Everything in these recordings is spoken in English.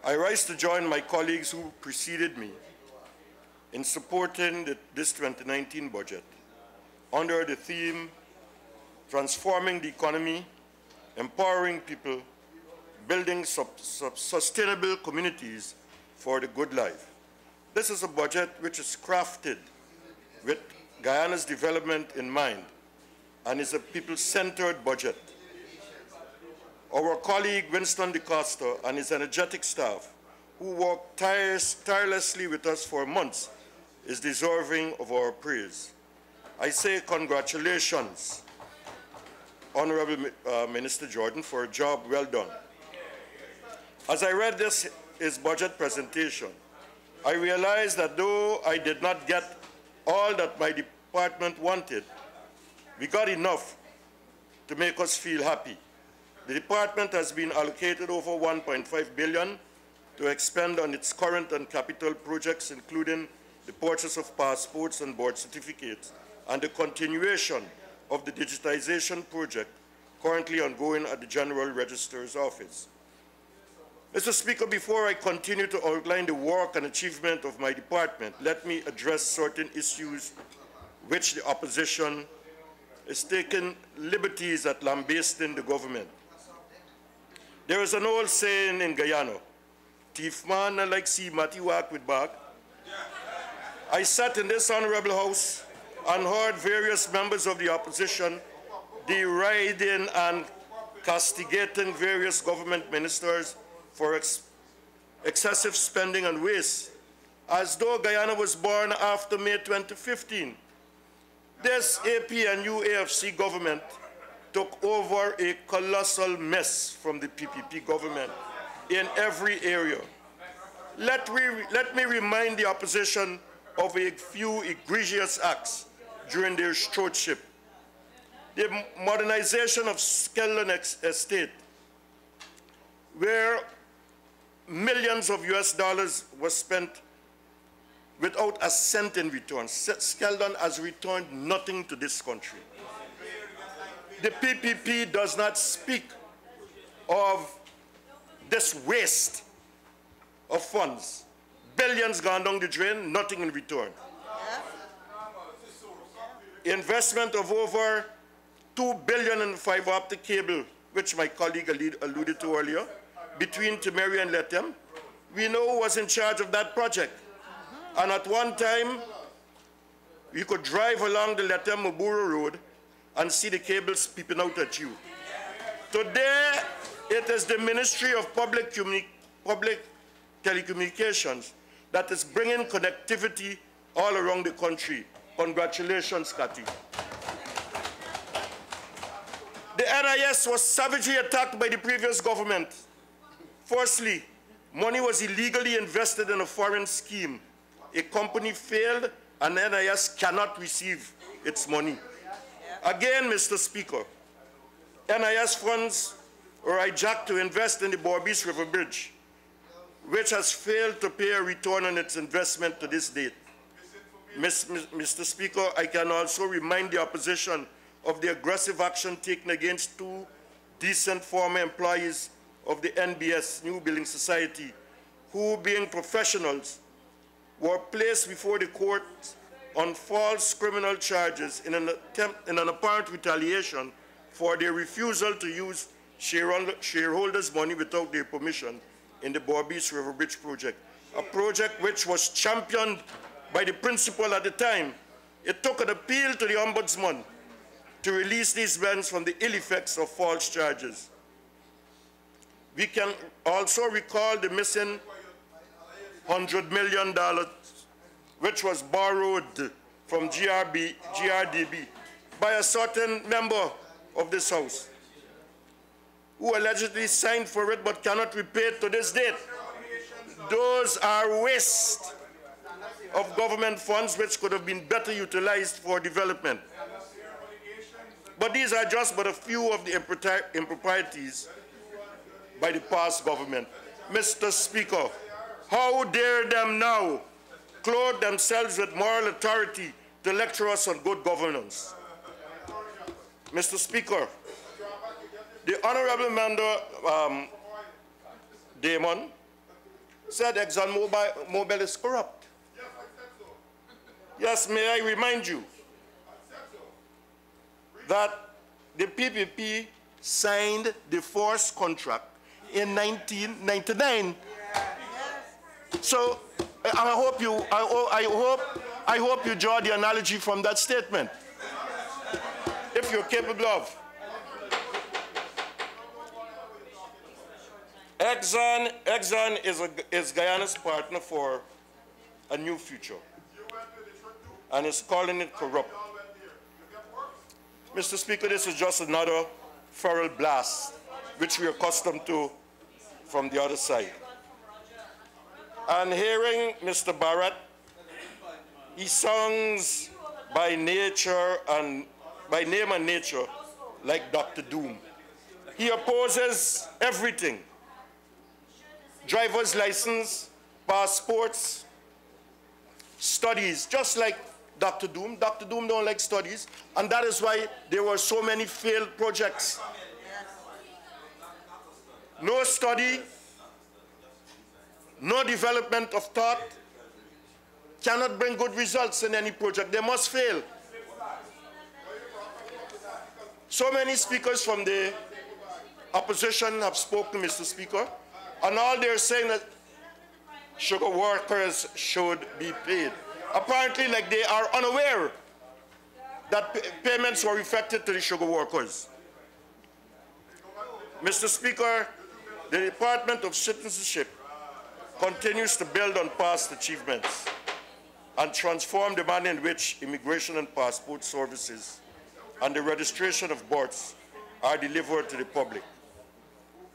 I rise to join my colleagues who preceded me in supporting this 2019 budget under the theme, transforming the economy, empowering people, building sustainable communities for the good life. This is a budget which is crafted with Guyana's development in mind and is a people-centered budget. Our colleague Winston and his energetic staff, who worked tirelessly with us for months, is deserving of our praise. I say congratulations, Honorable Minister Jordan, for a job well done. As I read his budget presentation, I realized that though I did not get all that my department wanted, we got enough to make us feel happy. The department has been allocated over $1.5 billion to expend on its current and capital projects, including the purchase of passports and birth certificates, and the continuation of the digitization project currently ongoing at the General Registrar's Office. Mr. Speaker, before I continue to outline the work and achievement of my department, let me address certain issues which the opposition is taking liberties at lambasting the government. There is an old saying in Guyana, thief man like see Matty walk with bag. I sat in this honorable house and heard various members of the opposition deriding and castigating various government ministers for excessive spending and waste, as though Guyana was born after May 2015. This APNU AFC government took over a colossal mess from the PPP government in every area. Let me remind the opposition of a few egregious acts during their stewardship. The modernization of Skeldon Estate, where millions of US dollars was spent without a cent in return. Skeldon has returned nothing to this country. The PPP does not speak of this waste of funds. Billions gone down the drain, nothing in return. Investment of over $2 billion in fiber optic cable, which my colleague alluded to earlier, between Timeri and Lethem. We know who was in charge of that project. And at one time, you could drive along the Lethem-Maburu Road and see the cables peeping out at you. Today, it is the Ministry of Public Telecommunications that is bringing connectivity all around the country. Congratulations, Cathy. The NIS was savagely attacked by the previous government. Firstly, money was illegally invested in a foreign scheme. A company failed and NIS cannot receive its money. Again, Mr. Speaker, NIS funds were hijacked to invest in the Berbice River Bridge, which has failed to pay a return on its investment to this date. Mr. Speaker, I can also remind the opposition of the aggressive action taken against two decent former employees of the NBS, New Building Society, who, being professionals, were placed before the court on false criminal charges in an apparent retaliation for their refusal to use shareholders' money without their permission in the Berbice River Bridge project, a project which was championed by the principal at the time. It took an appeal to the Ombudsman to release these men from the ill effects of false charges. We can also recall the missing $100 million which was borrowed from GRDB by a certain member of this House, who allegedly signed for it but cannot repay it to this date. Those are waste of government funds which could have been better utilized for development. But these are just but a few of the improprieties by the past government. Mr. Speaker, how dare them now clothe themselves with moral authority to lecture us on good governance? Mr. Speaker, the Honorable Member Damon said ExxonMobil is corrupt. Yes, may I remind you that the PPP signed the force contract in 1999. So I hope you draw the analogy from that statement, if you're capable of. Exxon is Guyana's partner for a new future, and is calling it corrupt. Mr. Speaker, this is just another feral blast, which we are accustomed to from the other side. And hearing Mr. Barrett, he sounds by nature and by name and nature like Dr. Doom. He opposes everything: driver's license, passports, studies, just like Dr. Doom. Dr. Doom don't like studies, and that is why there were so many failed projects. No study, no development of thought cannot bring good results in any project. They must fail. So many speakers from the opposition have spoken, Mr. Speaker, and all they're saying that sugar workers should be paid. Apparently, like they are unaware that payments were effected to the sugar workers. Mr. Speaker, the Department of Citizenship continues to build on past achievements and transform the manner in which immigration and passport services and the registration of births are delivered to the public.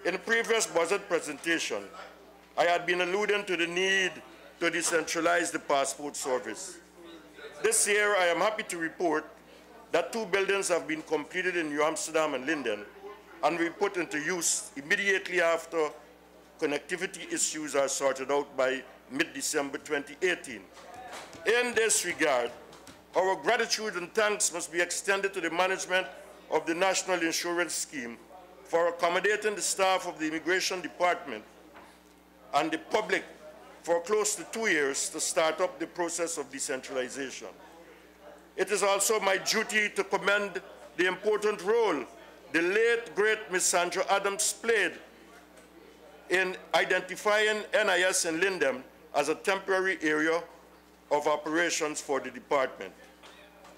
In the previous budget presentation, I had been alluding to the need to decentralize the passport service. This year, I am happy to report that 2 buildings have been completed in New Amsterdam and Linden and will be put into use immediately after connectivity issues are sorted out by mid-December 2018. In this regard, our gratitude and thanks must be extended to the management of the National Insurance Scheme for accommodating the staff of the Immigration Department and the public for close to 2 years to start up the process of decentralization. It is also my duty to commend the important role the late, great Ms. Sandra Adams played in identifying NIS in Linden as a temporary area of operations for the department.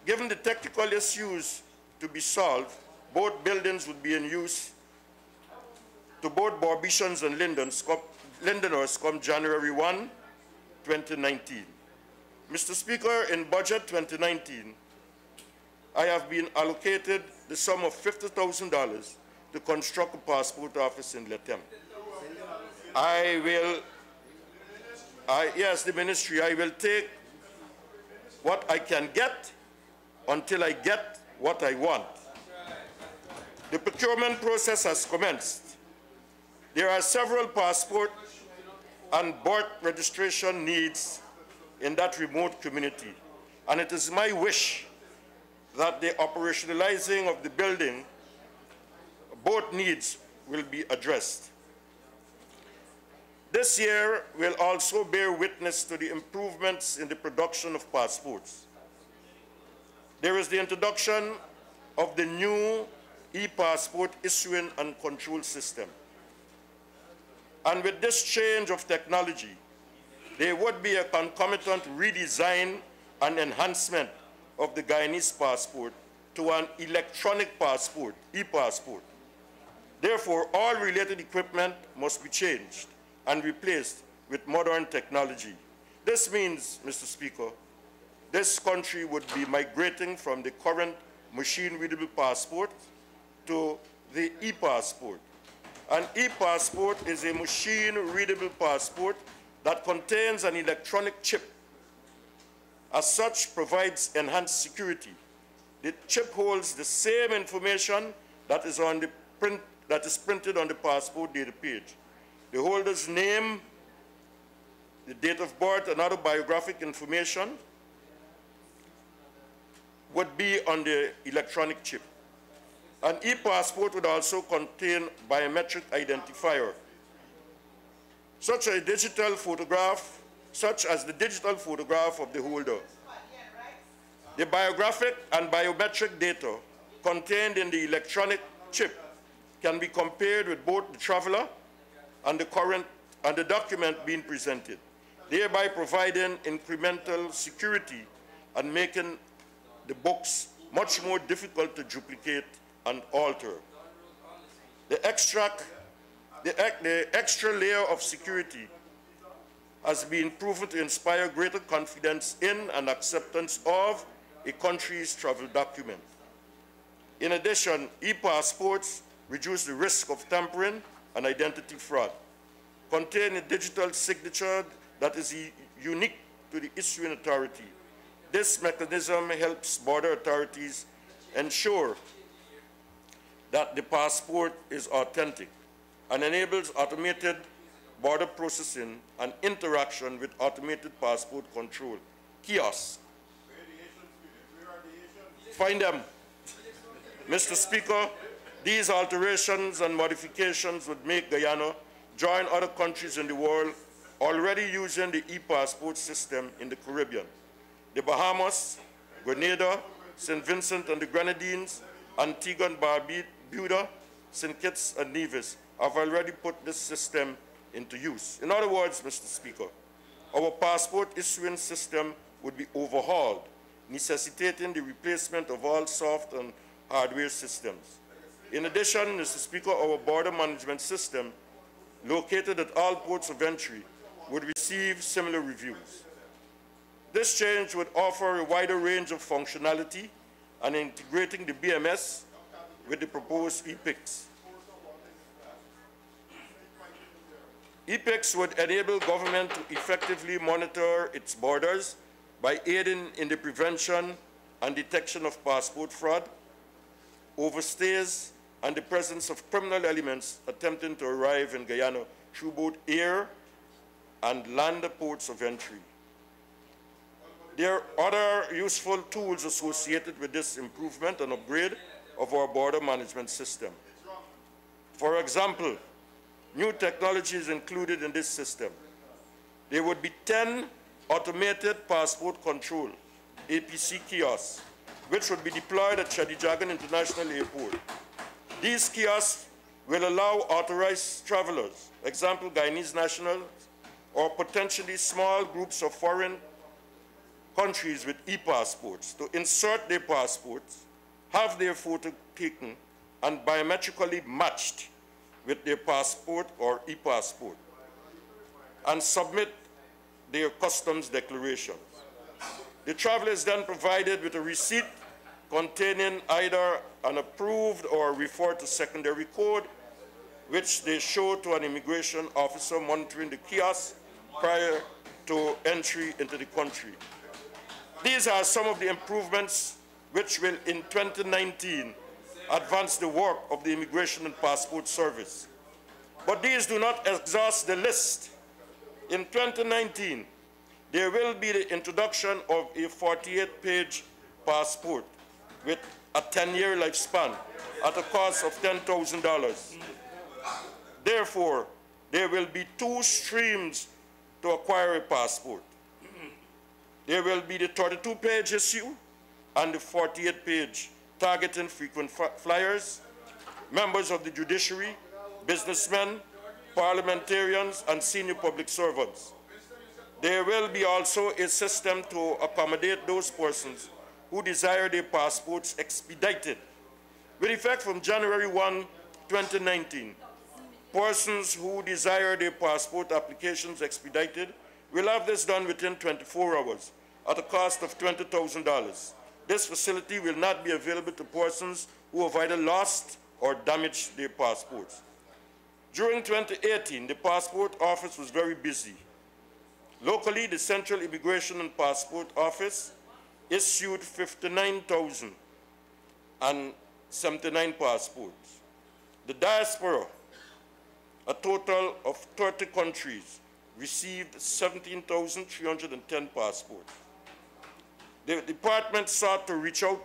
Given the technical issues to be solved, both buildings would be in use to both Barbicians and Lindeners come January 1, 2019. Mr. Speaker, in Budget 2019, I have been allocated the sum of $50,000 to construct a passport office in Letem. Yes, the ministry, I will take what I can get until I get what I want. The procurement process has commenced. There are several passport and birth registration needs in that remote community, and it is my wish that the operationalizing of the building, both needs will be addressed. This year will also bear witness to the improvements in the production of passports. There is the introduction of the new e-passport issuing and control system. And with this change of technology, there would be a concomitant redesign and enhancement of the Guyanese passport to an electronic passport, e-passport. Therefore, all related equipment must be changed and replaced with modern technology. This means, Mr. Speaker, this country would be migrating from the current machine-readable passport to the e-passport. An e-passport is a machine-readable passport that contains an electronic chip. As such, provides enhanced security. The chip holds the same information that is printed on the passport data page. The holder's name, the date of birth, and other biographic information would be on the electronic chip. An e-passport would also contain biometric identifier. such as the digital photograph of the holder. The biographic and biometric data contained in the electronic chip can be compared with both the traveler and the document being presented, thereby providing incremental security and making the books much more difficult to duplicate and alter. The extra layer of security has been proven to inspire greater confidence in and acceptance of a country's travel document. In addition, e-passports reduce the risk of tampering and identity fraud, contain a digital signature that is unique to the issuing authority. This mechanism helps border authorities ensure that the passport is authentic and enables automated border processing and interaction with automated passport control kiosks. Find them. Mr. Speaker, these alterations and modifications would make Guyana join other countries in the world already using the e-passport system in the Caribbean. The Bahamas, Grenada, St. Vincent and the Grenadines, Antigua and Barbuda, St. Kitts and Nevis have already put this system into use. In other words, Mr. Speaker, our passport issuing system would be overhauled, necessitating the replacement of all soft and hardware systems. In addition, Mr. Speaker, our border management system, located at all ports of entry, would receive similar reviews. This change would offer a wider range of functionality and integrating the BMS with the proposed EPICs. EPICs would enable government to effectively monitor its borders by aiding in the prevention and detection of passport fraud, overstays, and the presence of criminal elements attempting to arrive in Guyana through both air and land ports of entry. There are other useful tools associated with this improvement and upgrade of our border management system. For example, new technologies included in this system. There would be 10 automated passport control, APC kiosks, which would be deployed at Chadijagan International Airport. These kiosks will allow authorized travelers, example Guyanese nationals, or potentially small groups of foreign countries with e-passports to insert their passports, have their photo taken, and biometrically matched with their passport or e-passport, and submit their customs declarations. The traveler is then provided with a receipt containing either an approved or referred to secondary code, which they show to an immigration officer monitoring the kiosk prior to entry into the country. These are some of the improvements which will, in 2019, advance the work of the Immigration and Passport Service. But these do not exhaust the list. In 2019, there will be the introduction of a 48-page passport with a 10-year lifespan at a cost of $10,000. Therefore, there will be 2 streams to acquire a passport. There will be the 32-page issue and the 48-page targeting frequent flyers, members of the judiciary, businessmen, parliamentarians, and senior public servants. There will be also a system to accommodate those persons who desire their passports expedited. With effect from January 1, 2019, persons who desire their passport applications expedited will have this done within 24 hours at a cost of $20,000. This facility will not be available to persons who have either lost or damaged their passports. During 2018, the Passport Office was very busy. Locally, the Central Immigration and Passport Office issued 59,079 passports. The diaspora, a total of 30 countries, received 17,310 passports. The department sought to reach out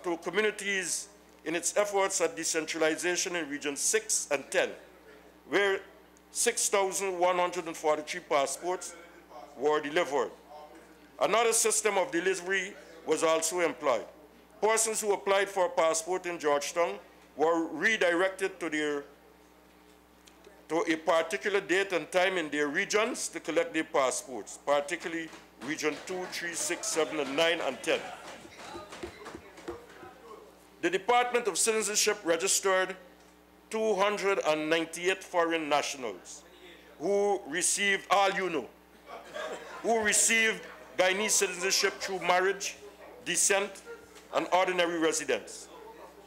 to communities in its efforts at decentralization in Region 6 and 10, where 6,143 passports were delivered. Another system of delivery was also employed. Persons who applied for a passport in Georgetown were redirected to a particular date and time in their regions to collect their passports, particularly Region 2, 3, 6, 7, and 9, and 10. The Department of Citizenship registered 298 foreign nationals who received, who received Guyanese citizenship through marriage, descent, and ordinary residence.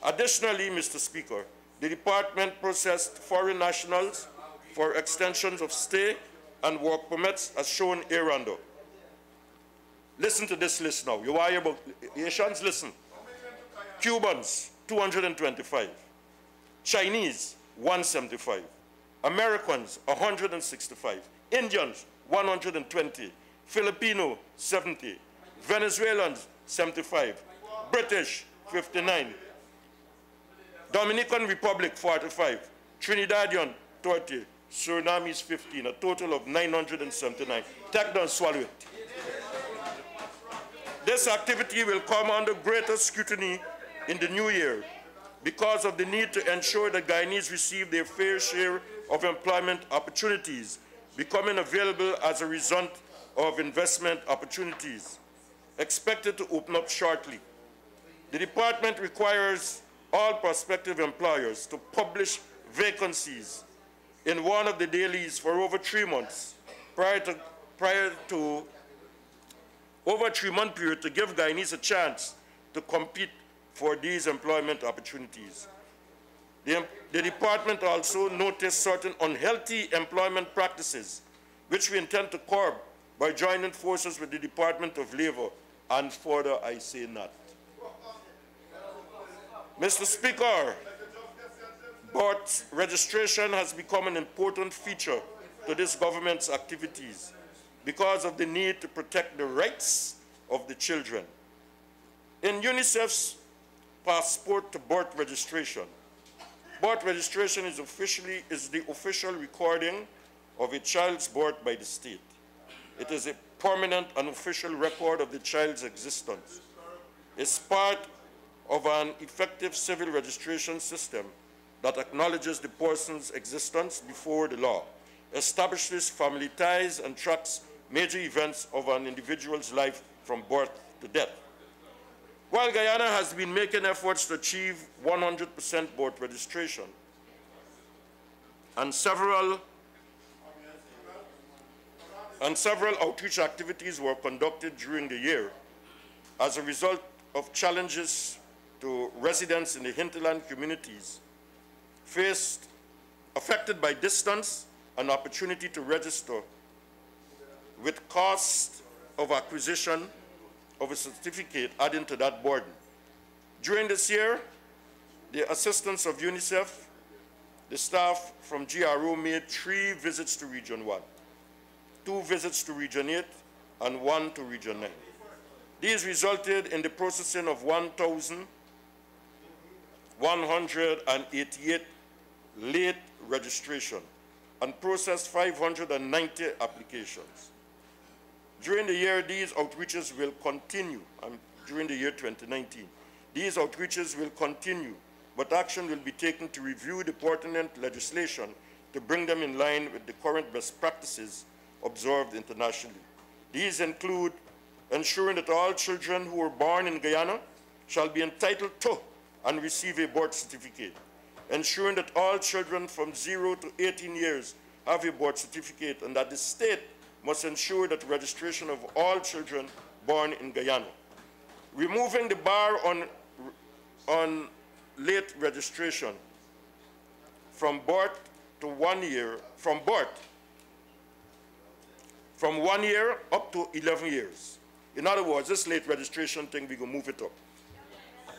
Additionally, Mr. Speaker, the department processed foreign nationals for extensions of stay and work permits as shown hereunder. Listen to this list now. You are about Asians, listen. Cubans, 225. Chinese, 175. Americans, 165. Indians, 120. Filipino, 70. Venezuelans, 75. British, 59. Dominican Republic, 45. Trinidadian, 30. Suriname, 15. A total of 979. Take down, swallow it. This activity will come under greater scrutiny in the new year because of the need to ensure that Guyanese receive their fair share of employment opportunities becoming available as a result of investment opportunities expected to open up shortly. The department requires all prospective employers to publish vacancies in one of the dailies for over 3 months prior to over a 3-month period to give Guyanese a chance to compete for these employment opportunities. The department also noticed certain unhealthy employment practices, which we intend to curb by joining forces with the Department of Labor, and further I say not. Mr. Speaker, birth registration has become an important feature to this government's activities because of the need to protect the rights of the children. In UNICEF's passport to birth registration is the official recording of a child's birth by the state. It is a permanent and official record of the child's existence. It's part of an effective civil registration system that acknowledges the person's existence before the law, establishes family ties, and tracks major events of an individual's life from birth to death. While Guyana has been making efforts to achieve 100% birth registration, and several outreach activities were conducted during the year, as a result of challenges to residents in the hinterland communities affected by distance and opportunity to register, with cost of acquisition of a certificate adding to that burden. During this year, the assistance of UNICEF, the staff from GRO made 3 visits to Region 1, 2 visits to Region 8, and 1 to Region 9. These resulted in the processing of 1,188 late registration and processed 590 applications. During the year, these outreaches will continue, during the year 2019. These outreaches will continue, but action will be taken to review the pertinent legislation to bring them in line with the current best practices observed internationally. These include ensuring that all children who are born in Guyana shall be entitled to and receive a birth certificate, ensuring that all children from 0 to 18 years have a birth certificate, and that the state must ensure that registration of all children born in Guyana. Removing the bar on late registration from birth to 1 year, from 1 year up to 11 years. In other words, this late registration thing, we go move it up.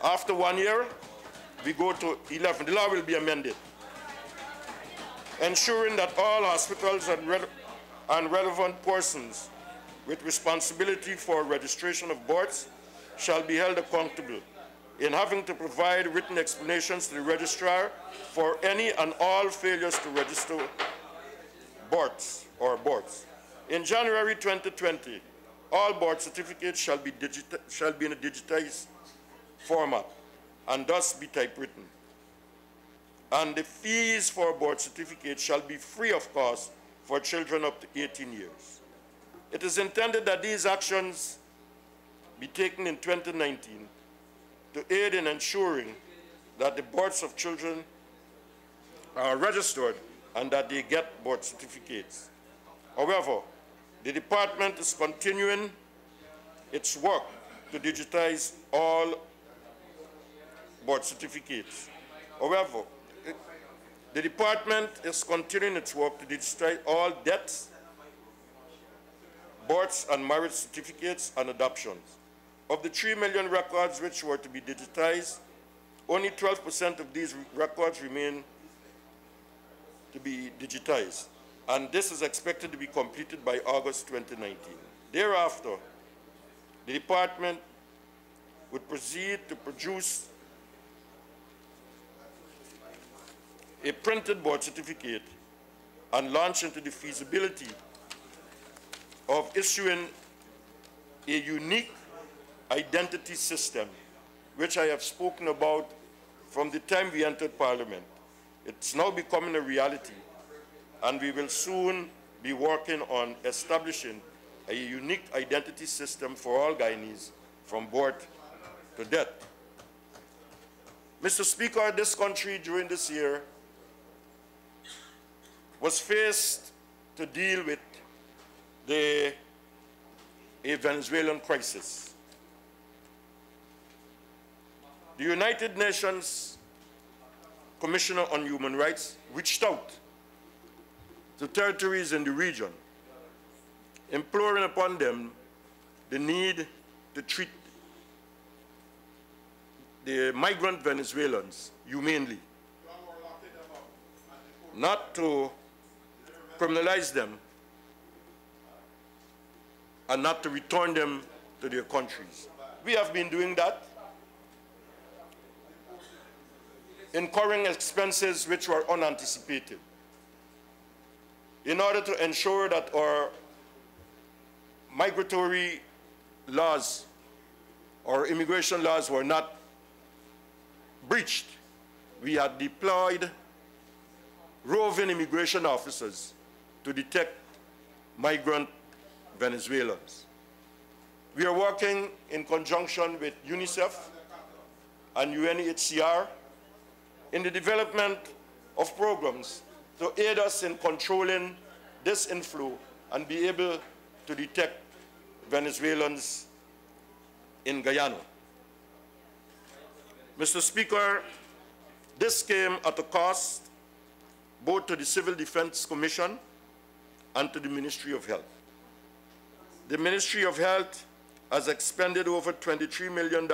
After 1 year, we go to 11. The law will be amended, ensuring that all hospitals and relevant persons with responsibility for registration of births shall be held accountable in having to provide written explanations to the registrar for any and all failures to register boards or boards. In January 2020, all board certificates shall be in a digitized format and thus be typewritten. And the fees for board certificates shall be free of cost for children up to 18 years. It is intended that these actions be taken in 2019 to aid in ensuring that the boards of children are registered and that they get board certificates. However, the department is continuing its work to digitize all board certificates. However, the department is continuing its work to digitize all deaths, births and marriage certificates and adoptions. Of the 3 million records which were to be digitized, only 12% of these records remain to be digitized, and this is expected to be completed by August 2019. Thereafter, the department would proceed to produce a printed board certificate and launch into the feasibility of issuing a unique identity system, which I have spoken about from the time we entered Parliament. It's now becoming a reality, and we will soon be working on establishing a unique identity system for all Guyanese from birth to death. Mr. Speaker, this country during this year was faced to deal with a Venezuelan crisis. The United Nations Commissioner on Human Rights reached out to territories in the region, imploring upon them the need to treat the migrant Venezuelans humanely, not to criminalize them, and not to return them to their countries. We have been doing that, incurring expenses which were unanticipated, in order to ensure that our migratory laws or immigration laws were not breached. We had deployed roving immigration officers to detect migrant Venezuelans. We are working in conjunction with UNICEF and UNHCR in the development of programs to aid us in controlling this inflow and be able to detect Venezuelans in Guyana. Mr. Speaker, this came at a cost both to the Civil Defense Commission and to the Ministry of Health. The Ministry of Health has expended over $23 million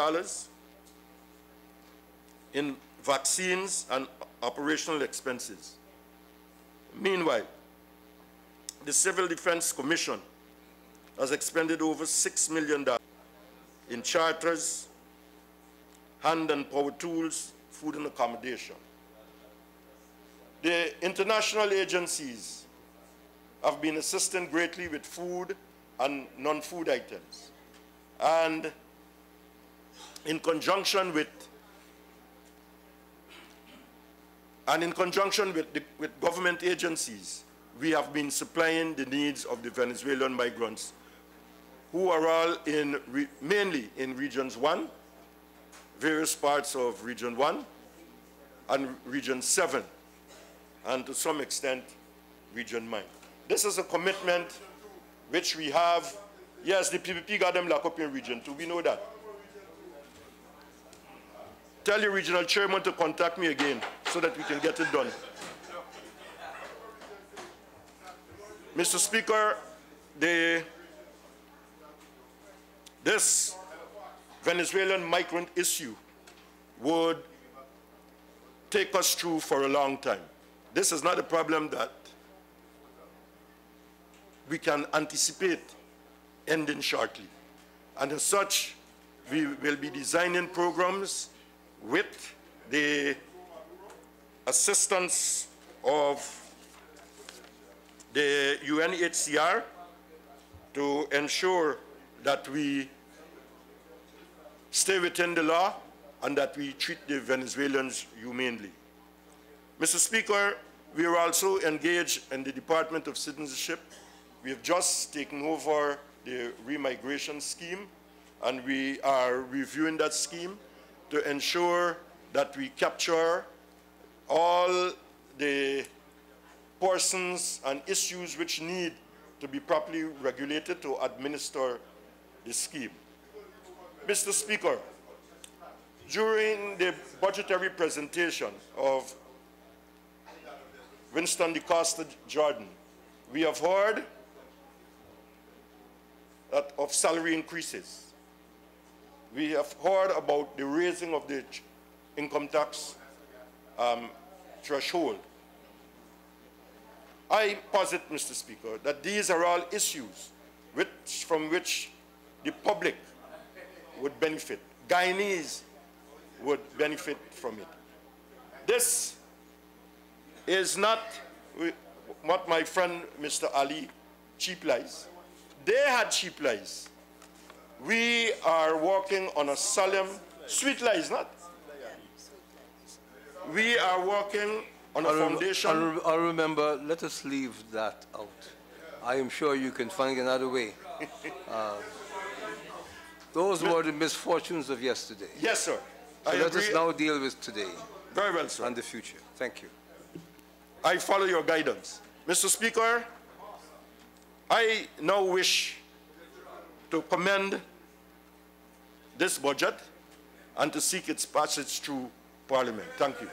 in vaccines and operational expenses. Meanwhile, the Civil Defense Commission has expended over $6 million in charters, hand and power tools, food and accommodation. The international agencies have been assisting greatly with food and non-food items. And in conjunction with government agencies, we have been supplying the needs of the Venezuelan migrants who are all mainly in Regions 1, various parts of Region 1, and Region 7, and to some extent, Region 9. This is a commitment which we have. Yes, the PPP got them locked up in Region 2, we know that. Tell your regional chairman to contact me again so that we can get it done. Mr. Speaker, this Venezuelan migrant issue would take us through for a long time. This is not a problem that we can anticipate ending shortly. And as such, we will be designing programs with the assistance of the UNHCR to ensure that we stay within the law and that we treat the Venezuelans humanely. Mr. Speaker, we are also engaged in the Department of Citizenship. We have just taken over the remigration scheme, and we are reviewing that scheme to ensure that we capture all the persons and issues which need to be properly regulated to administer the scheme. Mr. Speaker, during the budgetary presentation of Winston Jordan, we have heard that of salary increases. We have heard about the raising of the income tax threshold. I posit, Mr. Speaker, that these are all issues from which the public would benefit. Guyanese would benefit from it. This is not what my friend Mr. Ali cheap lies. They had cheap lies. We are working on a solemn, sweet lies, not? We are working on a foundation. I'll remember, let us leave that out. I am sure you can find another way. Those were the misfortunes of yesterday. Yes, sir. So let us now deal with today. Very well, sir. And the future. Thank you. I follow your guidance. Mr. Speaker, I now wish to commend this budget and to seek its passage through Parliament. Thank you.